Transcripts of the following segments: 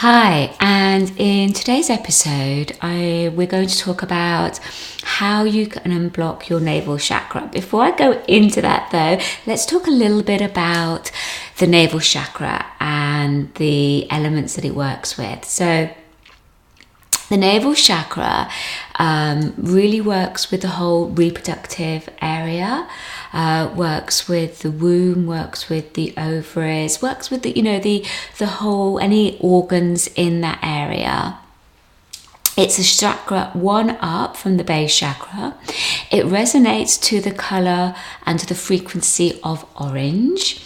Hi, and in today's episode, we're going to talk about how you can unblock your navel chakra. Before I go into that though, let's talk a little bit about the navel chakra and the elements that it works with. So the navel chakra really works with the whole reproductive area, works with the womb, works with the ovaries, works with the whole, any organs in that area. It's a chakra one up from the base chakra. It resonates to the color and to the frequency of orange.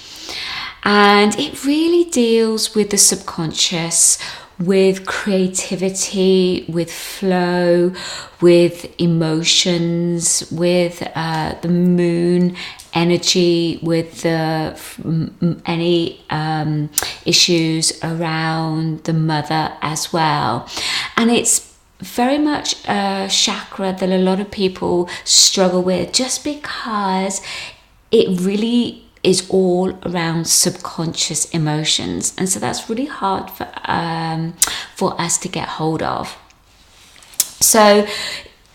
And it really deals with the subconscious, with creativity, with flow, with emotions, with the moon energy, with any issues around the mother as well. And it's very much a chakra that a lot of people struggle with just because it really is all around subconscious emotions, and so that's really hard for us to get hold of. So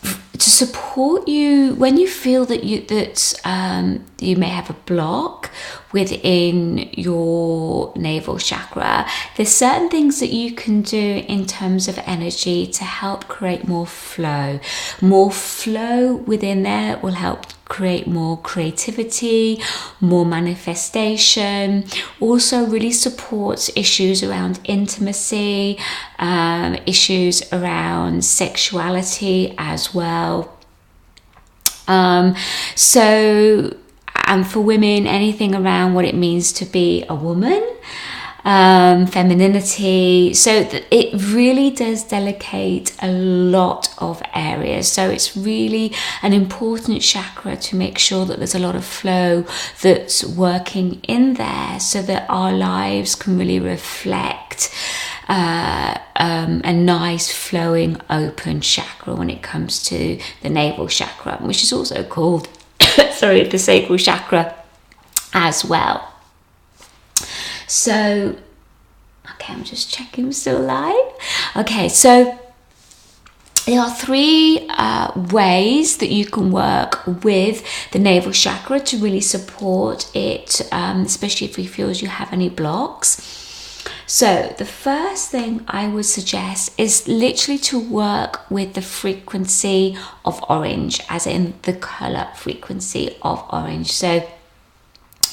to support you when you feel that you may have a block within your navel chakra, there's certain things that you can do in terms of energy to help create more flow. More flow within there will help create more creativity, more manifestation. Also really supports issues around intimacy, issues around sexuality as well. And for women, anything around what it means to be a woman, femininity. So it really does delegate a lot of areas. So it's really an important chakra to make sure that there's a lot of flow that's working in there so that our lives can really reflect a nice flowing open chakra when it comes to the navel chakra, which is also called the sacral chakra as well. So, okay, I'm just checking we're still live. Okay, so there are three ways that you can work with the navel chakra to really support it, especially if you feel you have any blocks. So the first thing I would suggest is literally to work with the frequency of orange, as in the color frequency of orange. So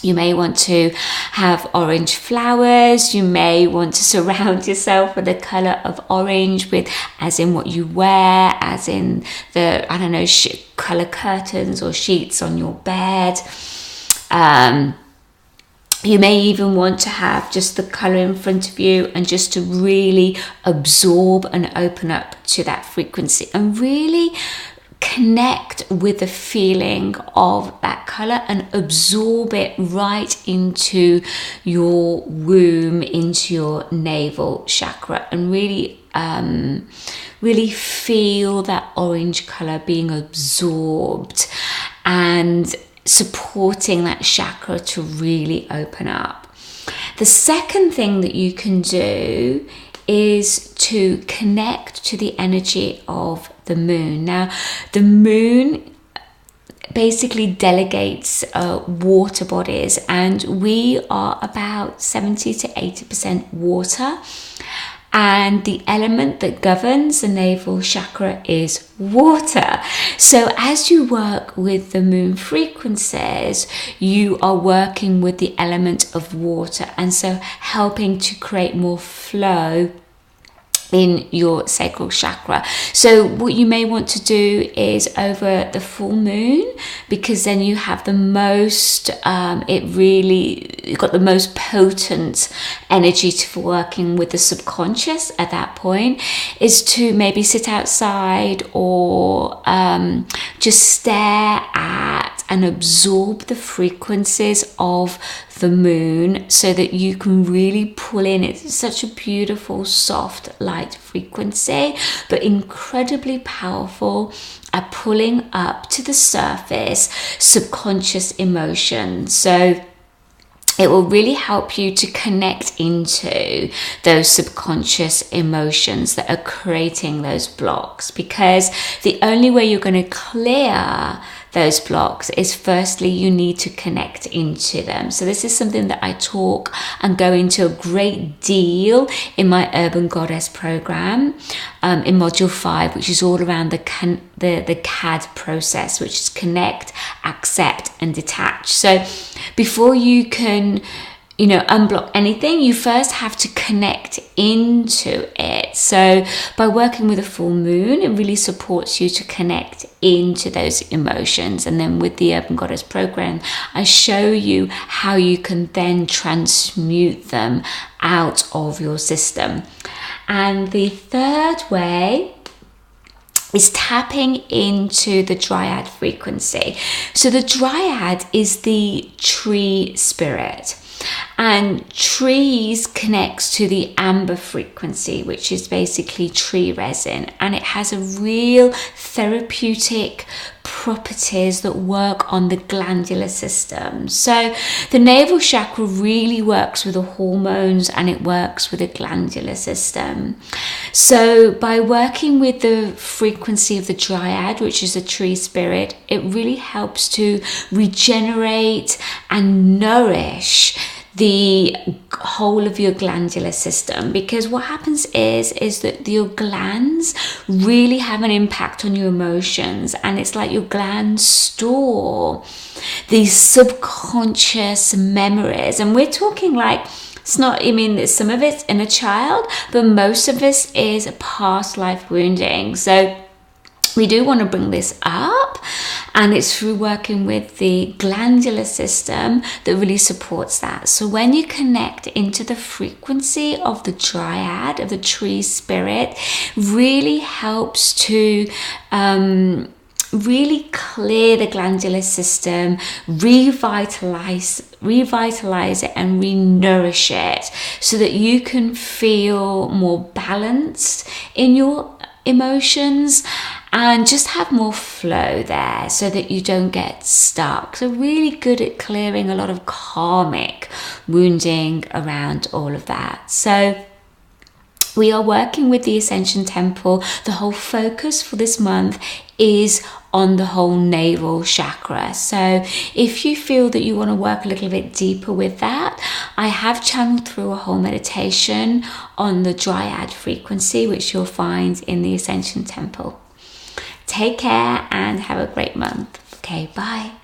you may want to have orange flowers. You may want to surround yourself with the color of orange, with as in what you wear, as in the, I don't know, color curtains or sheets on your bed. You may even want to have just the color in front of you, and just to really absorb and open up to that frequency and really connect with the feeling of that color and absorb it right into your womb, into your navel chakra, and really feel that orange color being absorbed and supporting that chakra to really open up. The second thing that you can do is to connect to the energy of the moon. Now, the moon basically delegates water bodies, and we are about 70 to 80% water. And the element that governs the navel chakra is water. So as you work with the moon frequencies, you are working with the element of water, and so helping to create more flow in your sacral chakra. So what you may want to do is over the full moon, because then you have the most, you've got the most potent energy for working with the subconscious at that point, is to maybe sit outside or just stare at and absorb the frequencies of the moon, so that you can really pull in. It's such a beautiful, soft, light frequency, but incredibly powerful at pulling up to the surface subconscious emotions. So it will really help you to connect into those subconscious emotions that are creating those blocks, because the only way you're going to clear those blocks is, firstly, you need to connect into them. So this is something that I talk and go into a great deal in my Urban Goddess program, in module 5, which is all around the CAD process, which is connect, accept, and detach. So before you can unblock anything, you first have to connect into it. So by working with a full moon, it really supports you to connect into those emotions. And then with the Urban Goddess program, I show you how you can then transmute them out of your system. And the third way is tapping into the Dryad frequency. So the Dryad is the tree spirit. And trees connects to the amber frequency, which is basically tree resin, and it has a real therapeutic properties that work on the glandular system. So the navel chakra really works with the hormones, and it works with the glandular system. So by working with the frequency of the Dryad, which is a tree spirit, it really helps to regenerate and nourish the whole of your glandular system. Because what happens is that your glands really have an impact on your emotions, and it's like your glands store these subconscious memories. And we're talking like, it's not, some of it's in a child, but most of this is past life wounding. So we do want to bring this up, and it's through working with the glandular system that really supports that. So when you connect into the frequency of the Dryad, of the tree spirit, really helps to really clear the glandular system, revitalize it, and re-nourish it, so that you can feel more balanced in your emotions and just have more flow there, so that you don't get stuck. So really good at clearing a lot of karmic wounding around all of that. So we are working with the Ascension Temple. The whole focus for this month is on the whole navel chakra. So if you feel that you want to work a little bit deeper with that, I have channeled through a whole meditation on the Dryad frequency, which you'll find in the Ascension Temple. Take care and have a great month. Okay, bye.